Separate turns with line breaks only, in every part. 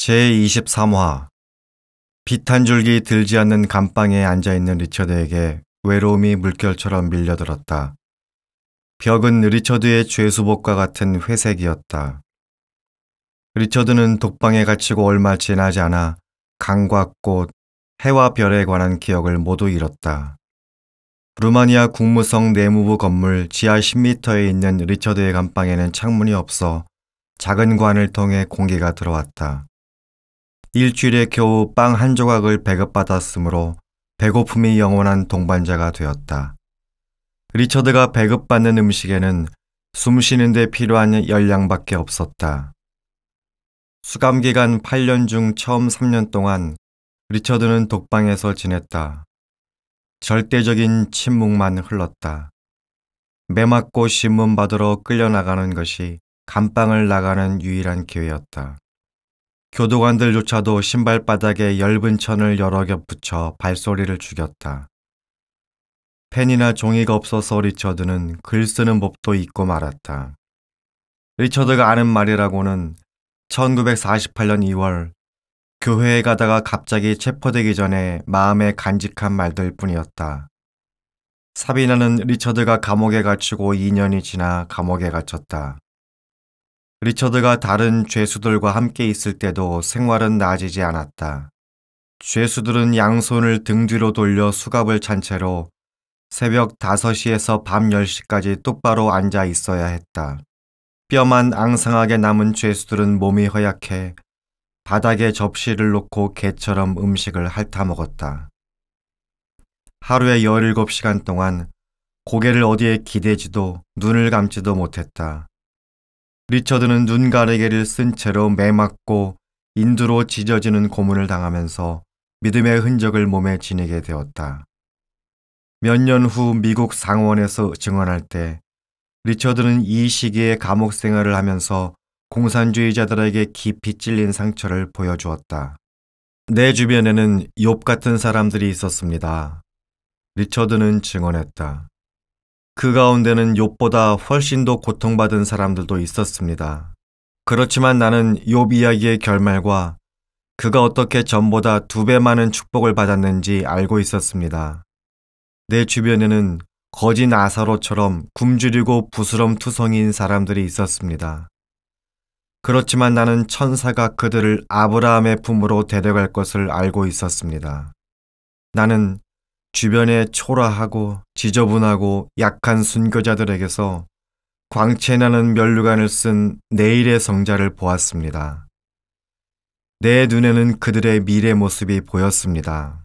제23화 빛 한 줄기 들지 않는 감방에 앉아있는 리처드에게 외로움이 물결처럼 밀려들었다. 벽은 리처드의 죄수복과 같은 회색이었다. 리처드는 독방에 갇히고 얼마 지나지 않아 강과 꽃, 해와 별에 관한 기억을 모두 잃었다. 루마니아 국무성 내무부 건물 지하 10m에 있는 리처드의 감방에는 창문이 없어 작은 관을 통해 공기가 들어왔다. 일주일에 겨우 빵 한 조각을 배급받았으므로 배고픔이 영원한 동반자가 되었다. 리처드가 배급받는 음식에는 숨 쉬는 데 필요한 열량밖에 없었다. 수감기간 8년 중 처음 3년 동안 리처드는 독방에서 지냈다. 절대적인 침묵만 흘렀다. 매 맞고 신문 받으러 끌려나가는 것이 감방을 나가는 유일한 기회였다. 교도관들조차도 신발바닥에 엷은 천을 여러 겹 붙여 발소리를 죽였다. 펜이나 종이가 없어서 리처드는 글 쓰는 법도 잊고 말았다. 리처드가 아는 말이라고는 1948년 2월 교회에 가다가 갑자기 체포되기 전에 마음에 간직한 말들 뿐이었다. 사비나는 리처드가 감옥에 갇히고 2년이 지나 감옥에 갇혔다. 리처드가 다른 죄수들과 함께 있을 때도 생활은 나아지지 않았다. 죄수들은 양손을 등 뒤로 돌려 수갑을 찬 채로 새벽 5시에서 밤 10시까지 똑바로 앉아 있어야 했다. 뼈만 앙상하게 남은 죄수들은 몸이 허약해 바닥에 접시를 놓고 개처럼 음식을 핥아먹었다. 하루에 17시간 동안 고개를 어디에 기대지도 눈을 감지도 못했다. 리처드는 눈 가리개를 쓴 채로 매맞고 인두로 찢어지는 고문을 당하면서 믿음의 흔적을 몸에 지니게 되었다. 몇 년 후 미국 상원에서 증언할 때 리처드는 이 시기에 감옥 생활을 하면서 공산주의자들에게 깊이 찔린 상처를 보여주었다. 내 주변에는 욥 같은 사람들이 있었습니다. 리처드는 증언했다. 그 가운데는 욥보다 훨씬 더 고통받은 사람들도 있었습니다. 그렇지만 나는 욥 이야기의 결말과 그가 어떻게 전보다 2배 많은 축복을 받았는지 알고 있었습니다. 내 주변에는 거지 나사로처럼 굶주리고 부스럼투성이인 사람들이 있었습니다. 그렇지만 나는 천사가 그들을 아브라함의 품으로 데려갈 것을 알고 있었습니다. 나는 주변에 초라하고 지저분하고 약한 순교자들에게서 광채나는 면류관을 쓴 내일의 성자를 보았습니다. 내 눈에는 그들의 미래 모습이 보였습니다.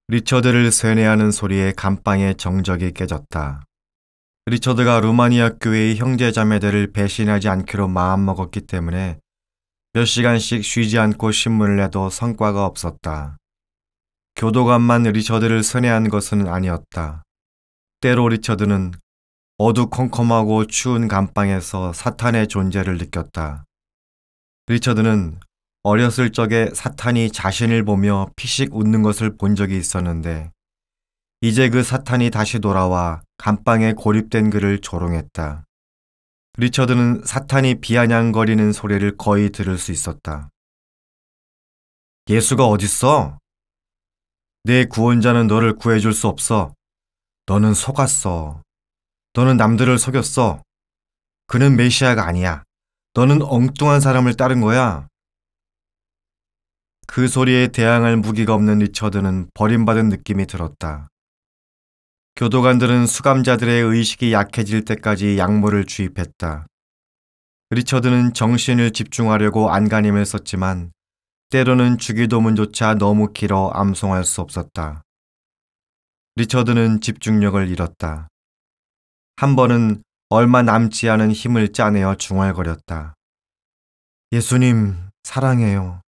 리처드를 쇠뇌하는 소리에 감방의 정적이 깨졌다. 리처드가 루마니아 교회의 형제자매들을 배신하지 않기로 마음먹었기 때문에 몇 시간씩 쉬지 않고 신문을 내도 성과가 없었다. 교도관만 리처드를 선회한 것은 아니었다. 때로 리처드는 어두컴컴하고 추운 감방에서 사탄의 존재를 느꼈다. 리처드는 어렸을 적에 사탄이 자신을 보며 피식 웃는 것을 본 적이 있었는데 이제 그 사탄이 다시 돌아와 감방에 고립된 그를 조롱했다. 리처드는 사탄이 비아냥거리는 소리를 거의 들을 수 있었다. 예수가 어딨어? 내 구원자는 너를 구해줄 수 없어. 너는 속았어. 너는 남들을 속였어. 그는 메시아가 아니야. 너는 엉뚱한 사람을 따른 거야. 그 소리에 대항할 무기가 없는 리처드는 버림받은 느낌이 들었다. 교도관들은 수감자들의 의식이 약해질 때까지 약물을 주입했다. 리처드는 정신을 집중하려고 안간힘을 썼지만 때로는 주기도문조차 너무 길어 암송할 수 없었다. 리처드는 집중력을 잃었다. 한 번은 얼마 남지 않은 힘을 짜내어 중얼거렸다. 예수님, 사랑해요.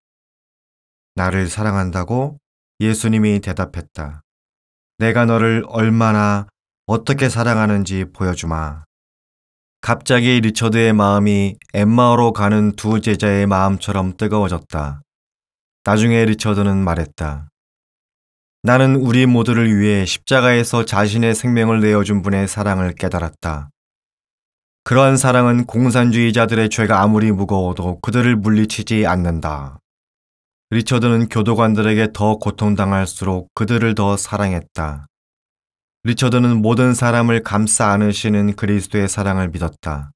나를 사랑한다고? 예수님이 대답했다. 내가 너를 얼마나 어떻게 사랑하는지 보여주마. 갑자기 리처드의 마음이 엠마오로 가는 두 제자의 마음처럼 뜨거워졌다. 나중에 리처드는 말했다. 나는 우리 모두를 위해 십자가에서 자신의 생명을 내어준 분의 사랑을 깨달았다. 그러한 사랑은 공산주의자들의 죄가 아무리 무거워도 그들을 물리치지 않는다. 리처드는 교도관들에게 더 고통당할수록 그들을 더 사랑했다. 리처드는 모든 사람을 감싸 안으시는 그리스도의 사랑을 믿었다.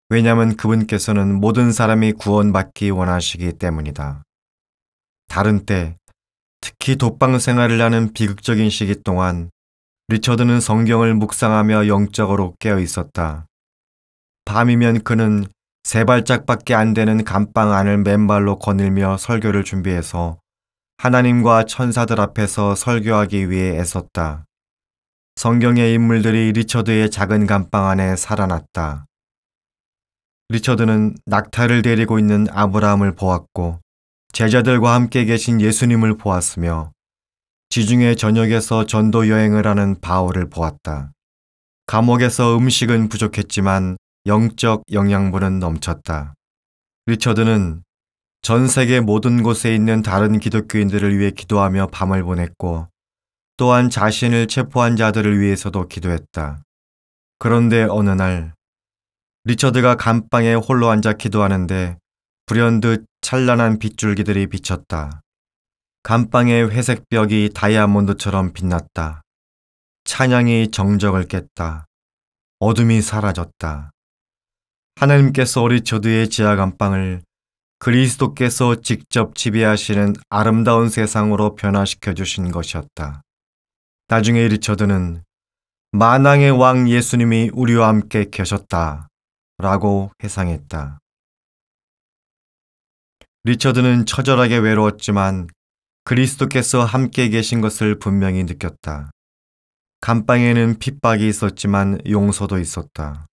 왜냐하면 그분께서는 모든 사람이 구원받기 원하시기 때문이다. 다른 때, 특히 독방 생활을 하는 비극적인 시기 동안 리처드는 성경을 묵상하며 영적으로 깨어 있었다. 밤이면 그는 세 발짝밖에 안 되는 감방 안을 맨발로 거닐며 설교를 준비해서 하나님과 천사들 앞에서 설교하기 위해 애썼다. 성경의 인물들이 리처드의 작은 감방 안에 살아났다. 리처드는 낙타를 데리고 있는 아브라함을 보았고 제자들과 함께 계신 예수님을 보았으며 지중해 전역에서 전도 여행을 하는 바울을 보았다. 감옥에서 음식은 부족했지만 영적 영양분은 넘쳤다. 리처드는 전 세계 모든 곳에 있는 다른 기독교인들을 위해 기도하며 밤을 보냈고 또한 자신을 체포한 자들을 위해서도 기도했다. 그런데 어느 날 리처드가 감방에 홀로 앉아 기도하는데 불현듯 찬란한 빗줄기들이 비쳤다. 감방의 회색 벽이 다이아몬드처럼 빛났다. 찬양이 정적을 깼다. 어둠이 사라졌다. 하나님께서 리처드의 지하 감방을 그리스도께서 직접 지배하시는 아름다운 세상으로 변화시켜 주신 것이었다. 나중에 리처드는 만왕의 왕 예수님이 우리와 함께 계셨다 라고 회상했다. 리처드는 처절하게 외로웠지만 그리스도께서 함께 계신 것을 분명히 느꼈다. 감방에는 핍박이 있었지만 용서도 있었다.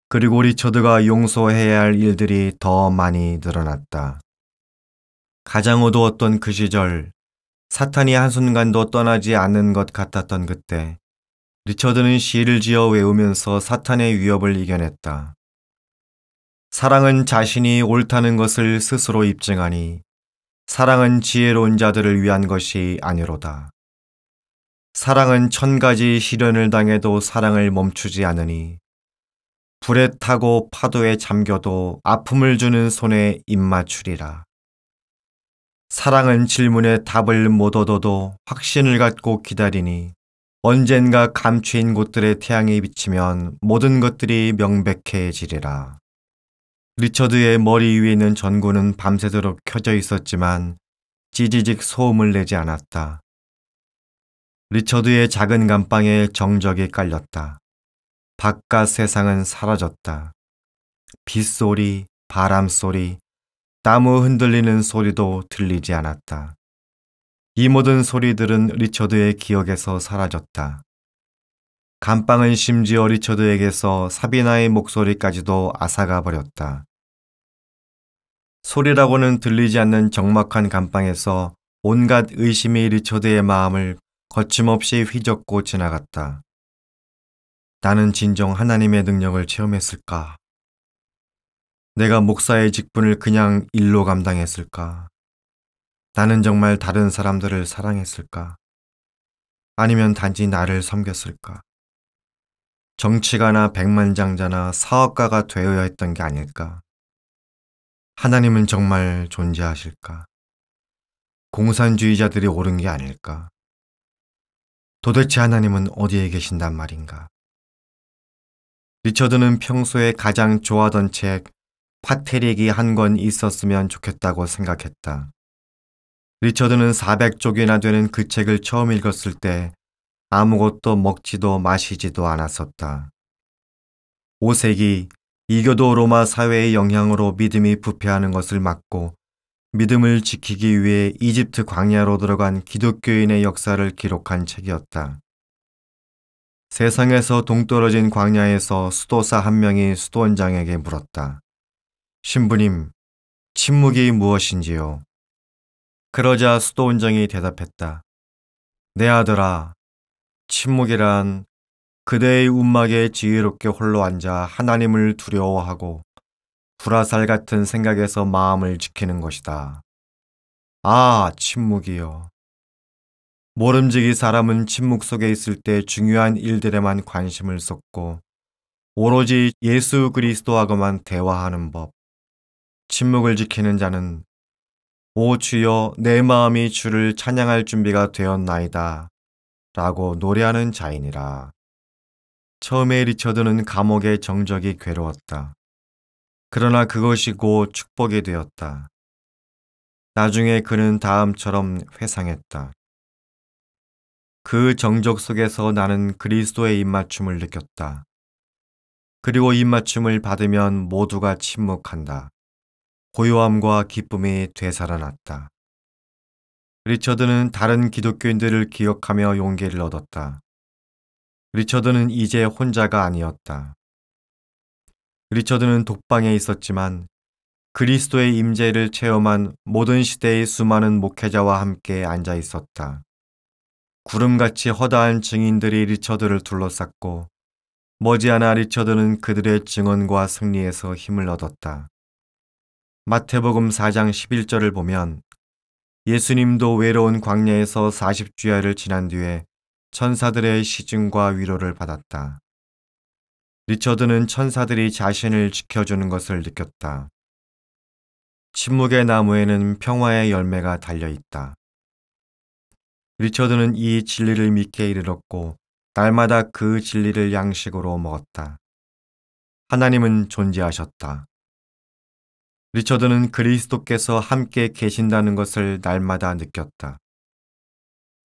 그리고 리처드가 용서해야 할 일들이 더 많이 늘어났다. 가장 어두웠던 그 시절, 사탄이 한순간도 떠나지 않는 것 같았던 그때, 리처드는 시를 지어 외우면서 사탄의 위협을 이겨냈다. 사랑은 자신이 옳다는 것을 스스로 입증하니 사랑은 지혜로운 자들을 위한 것이 아니로다. 사랑은 1000가지 시련을 당해도 사랑을 멈추지 않으니 불에 타고 파도에 잠겨도 아픔을 주는 손에 입맞추리라. 사랑은 질문에 답을 못 얻어도 확신을 갖고 기다리니 언젠가 감추인 곳들의 태양이 비치면 모든 것들이 명백해지리라. 리처드의 머리 위에 있는 전구는 밤새도록 켜져 있었지만 찌지직 소음을 내지 않았다. 리처드의 작은 감방에 정적이 깔렸다. 바깥 세상은 사라졌다. 빗소리, 바람소리, 나무 흔들리는 소리도 들리지 않았다. 이 모든 소리들은 리처드의 기억에서 사라졌다. 감방은 심지어 리처드에게서 사비나의 목소리까지도 앗아가 버렸다. 소리라고는 들리지 않는 적막한 감방에서 온갖 의심이 리처드의 마음을 거침없이 휘젓고 지나갔다. 나는 진정 하나님의 능력을 체험했을까? 내가 목사의 직분을 그냥 일로 감당했을까? 나는 정말 다른 사람들을 사랑했을까? 아니면 단지 나를 섬겼을까? 정치가나 백만장자나 사업가가 되어야 했던 게 아닐까? 하나님은 정말 존재하실까? 공산주의자들이 옳은 게 아닐까? 도대체 하나님은 어디에 계신단 말인가? 리처드는 평소에 가장 좋아하던 책 파테릭이 한 권 있었으면 좋겠다고 생각했다. 리처드는 400쪽이나 되는 그 책을 처음 읽었을 때 아무것도 먹지도 마시지도 않았었다. 5세기 이교도 로마 사회의 영향으로 믿음이 부패하는 것을 막고 믿음을 지키기 위해 이집트 광야로 들어간 기독교인의 역사를 기록한 책이었다. 세상에서 동떨어진 광야에서 수도사 한 명이 수도원장에게 물었다. 신부님, 침묵이 무엇인지요? 그러자 수도원장이 대답했다. 내 아들아, 침묵이란 그대의 움막에 지혜롭게 홀로 앉아 하나님을 두려워하고 불화살 같은 생각에서 마음을 지키는 것이다. 아, 침묵이요. 모름지기 사람은 침묵 속에 있을 때 중요한 일들에만 관심을 쏟고 오로지 예수 그리스도하고만 대화하는 법. 침묵을 지키는 자는 오 주여, 내 마음이 주를 찬양할 준비가 되었나이다 라고 노래하는 자이니라. 처음에 리처드는 감옥의 정적이 괴로웠다. 그러나 그것이 곧 축복이 되었다. 나중에 그는 다음처럼 회상했다. 그 정적 속에서 나는 그리스도의 입맞춤을 느꼈다. 그리고 입맞춤을 받으면 모두가 침묵한다. 고요함과 기쁨이 되살아났다. 리처드는 다른 기독교인들을 기억하며 용기를 얻었다. 리처드는 이제 혼자가 아니었다. 리처드는 독방에 있었지만 그리스도의 임재를 체험한 모든 시대의 수많은 목회자와 함께 앉아 있었다. 구름같이 허다한 증인들이 리처드를 둘러쌌고 머지않아 리처드는 그들의 증언과 승리에서 힘을 얻었다. 마태복음 4장 11절을 보면 예수님도 외로운 광야에서 40주야를 지난 뒤에 천사들의 시중과 위로를 받았다. 리처드는 천사들이 자신을 지켜주는 것을 느꼈다. 침묵의 나무에는 평화의 열매가 달려있다. 리처드는 이 진리를 믿게 이르렀고 날마다 그 진리를 양식으로 먹었다. 하나님은 존재하셨다. 리처드는 그리스도께서 함께 계신다는 것을 날마다 느꼈다.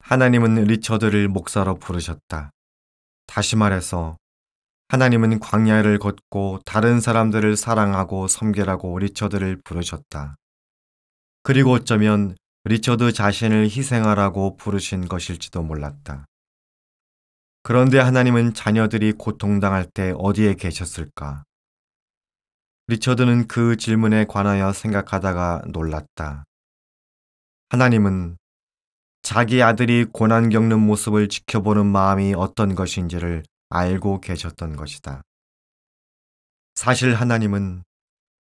하나님은 리처드를 목사로 부르셨다. 다시 말해서 하나님은 광야를 걷고 다른 사람들을 사랑하고 섬기라고 리처드를 부르셨다. 그리고 어쩌면 리처드 자신을 희생하라고 부르신 것일지도 몰랐다. 그런데 하나님은 자녀들이 고통당할 때 어디에 계셨을까? 리처드는 그 질문에 관하여 생각하다가 놀랐다. 하나님은 자기 아들이 고난 겪는 모습을 지켜보는 마음이 어떤 것인지를 알고 계셨던 것이다. 사실 하나님은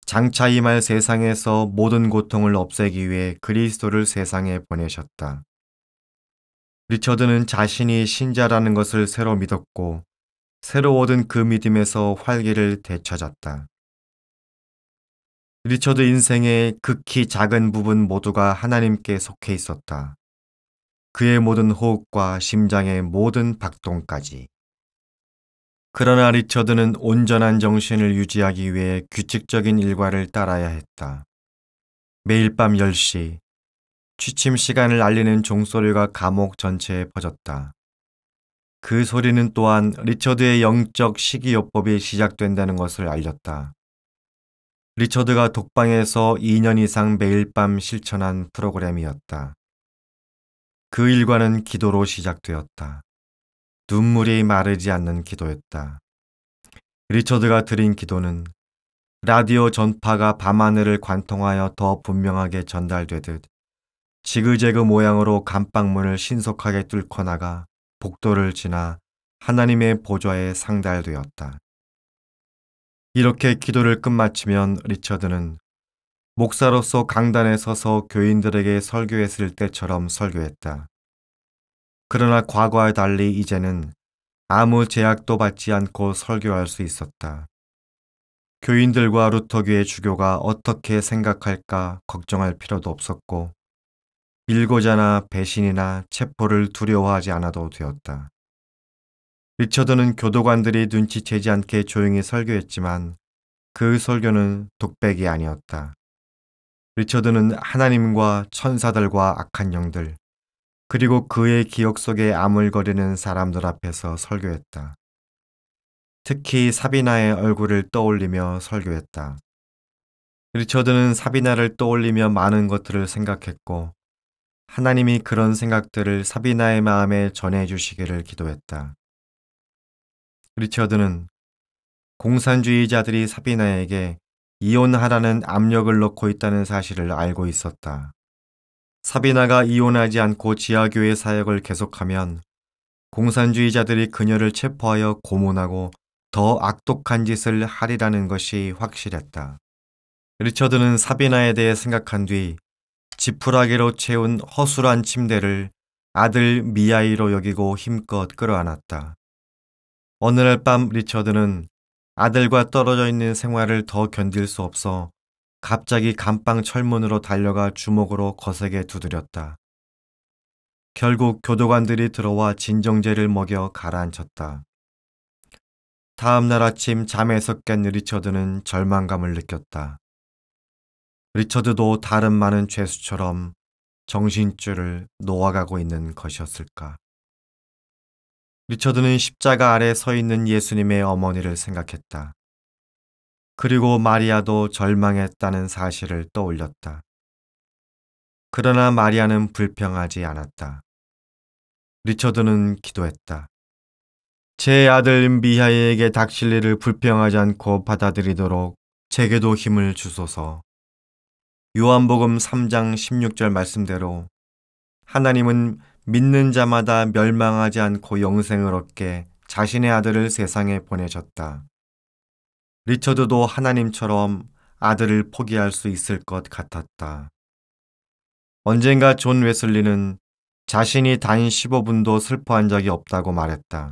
장차 임할 세상에서 모든 고통을 없애기 위해 그리스도를 세상에 보내셨다. 리처드는 자신이 신자라는 것을 새로 믿었고 새로 얻은 그 믿음에서 활기를 되찾았다. 리처드 인생의 극히 작은 부분 모두가 하나님께 속해 있었다. 그의 모든 호흡과 심장의 모든 박동까지. 그러나 리처드는 온전한 정신을 유지하기 위해 규칙적인 일과를 따라야 했다. 매일 밤 10시, 취침 시간을 알리는 종소리가 감옥 전체에 퍼졌다. 그 소리는 또한 리처드의 영적 식이요법이 시작된다는 것을 알렸다. 리처드가 독방에서 2년 이상 매일 밤 실천한 프로그램이었다. 그 일과는 기도로 시작되었다. 눈물이 마르지 않는 기도였다. 리처드가 드린 기도는 라디오 전파가 밤하늘을 관통하여 더 분명하게 전달되듯 지그재그 모양으로 감방문을 신속하게 뚫고 나가 복도를 지나 하나님의 보좌에 상달되었다. 이렇게 기도를 끝마치면 리처드는 목사로서 강단에 서서 교인들에게 설교했을 때처럼 설교했다. 그러나 과거와 달리 이제는 아무 제약도 받지 않고 설교할 수 있었다. 교인들과 루터교의 주교가 어떻게 생각할까 걱정할 필요도 없었고 일고자나 배신이나 체포를 두려워하지 않아도 되었다. 리처드는 교도관들이 눈치채지 않게 조용히 설교했지만 그 설교는 독백이 아니었다. 리처드는 하나님과 천사들과 악한 영들, 그리고 그의 기억 속에 아물거리는 사람들 앞에서 설교했다. 특히 사비나의 얼굴을 떠올리며 설교했다. 리처드는 사비나를 떠올리며 많은 것들을 생각했고 하나님이 그런 생각들을 사비나의 마음에 전해주시기를 기도했다. 리처드는 공산주의자들이 사비나에게 이혼하라는 압력을 넣고 있다는 사실을 알고 있었다. 사비나가 이혼하지 않고 지하교회 사역을 계속하면 공산주의자들이 그녀를 체포하여 고문하고 더 악독한 짓을 하리라는 것이 확실했다. 리처드는 사비나에 대해 생각한 뒤 지푸라기로 채운 허술한 침대를 아들 미아이로 여기고 힘껏 끌어안았다. 어느 날 밤 리처드는 아들과 떨어져 있는 생활을 더 견딜 수 없어 갑자기 감방 철문으로 달려가 주먹으로 거세게 두드렸다. 결국 교도관들이 들어와 진정제를 먹여 가라앉혔다. 다음 날 아침 잠에서 깬 리처드는 절망감을 느꼈다. 리처드도 다른 많은 죄수처럼 정신줄을 놓아가고 있는 것이었을까. 리처드는 십자가 아래 서 있는 예수님의 어머니를 생각했다. 그리고 마리아도 절망했다는 사실을 떠올렸다. 그러나 마리아는 불평하지 않았다. 리처드는 기도했다. 제 아들 미하에게 닥칠 일을 불평하지 않고 받아들이도록 제게도 힘을 주소서. 요한복음 3장 16절 말씀대로 하나님은 믿는 자마다 멸망하지 않고 영생을 얻게 자신의 아들을 세상에 보내셨다. 리처드도 하나님처럼 아들을 포기할 수 있을 것 같았다. 언젠가 존 웨슬리는 자신이 단 15분도 슬퍼한 적이 없다고 말했다.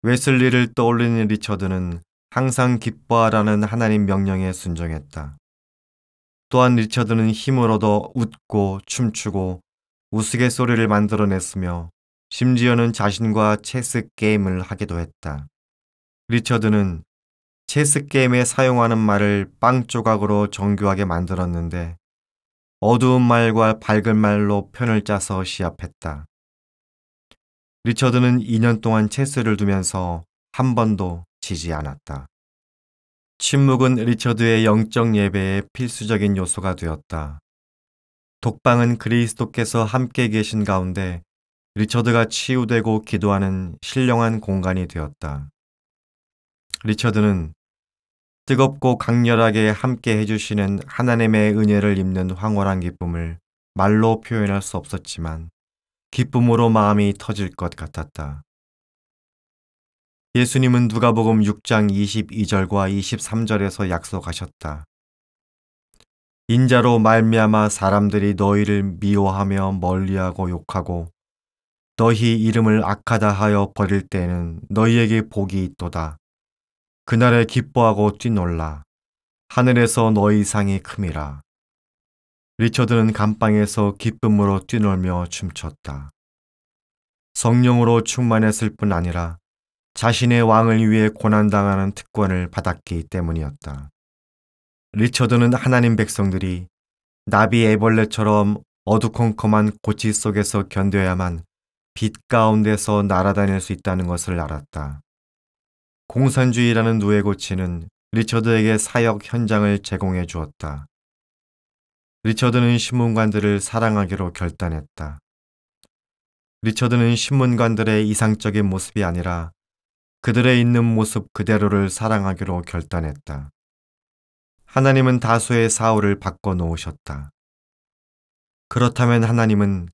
웨슬리를 떠올리는 리처드는 항상 기뻐하라는 하나님 명령에 순종했다. 또한 리처드는 힘을 얻어 웃고 춤추고 우스갯소리를 만들어냈으며 심지어는 자신과 체스 게임을 하기도 했다. 리처드는 체스 게임에 사용하는 말을 빵 조각으로 정교하게 만들었는데 어두운 말과 밝은 말로 편을 짜서 시합했다. 리처드는 2년 동안 체스를 두면서 한 번도 지지 않았다. 침묵은 리처드의 영적 예배의 필수적인 요소가 되었다. 독방은 그리스도께서 함께 계신 가운데 리처드가 치유되고 기도하는 신령한 공간이 되었다. 리처드는 뜨겁고 강렬하게 함께 해주시는 하나님의 은혜를 입는 황홀한 기쁨을 말로 표현할 수 없었지만 기쁨으로 마음이 터질 것 같았다. 예수님은 누가복음 6장 22절과 23절에서 약속하셨다. 인자로 말미암아 사람들이 너희를 미워하며 멀리하고 욕하고 너희 이름을 악하다 하여 버릴 때에는 너희에게 복이 있도다. 그날에 기뻐하고 뛰놀라. 하늘에서 너희 상이 큼이라. 리처드는 감방에서 기쁨으로 뛰놀며 춤췄다. 성령으로 충만했을 뿐 아니라 자신의 왕을 위해 고난당하는 특권을 받았기 때문이었다. 리처드는 하나님 백성들이 나비 애벌레처럼 어두컴컴한 고치 속에서 견뎌야만 빛 가운데서 날아다닐 수 있다는 것을 알았다. 공산주의라는 누에고치는 리처드에게 사역 현장을 제공해 주었다. 리처드는 신문관들을 사랑하기로 결단했다. 리처드는 신문관들의 이상적인 모습이 아니라 그들의 있는 모습 그대로를 사랑하기로 결단했다. 하나님은 다수의 사울을 바꿔놓으셨다. 그렇다면 하나님은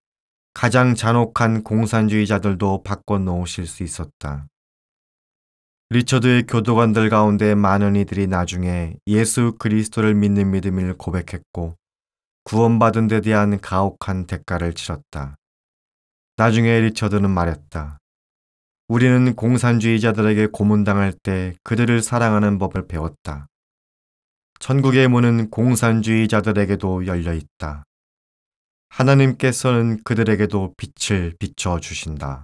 가장 잔혹한 공산주의자들도 바꿔놓으실 수 있었다. 리처드의 교도관들 가운데 많은 이들이 나중에 예수 그리스도를 믿는 믿음을 고백했고 구원받은 데 대한 가혹한 대가를 치렀다. 나중에 리처드는 말했다. 우리는 공산주의자들에게 고문당할 때 그들을 사랑하는 법을 배웠다. 천국의 문은 공산주의자들에게도 열려 있다. 하나님께서는 그들에게도 빛을 비춰 주신다.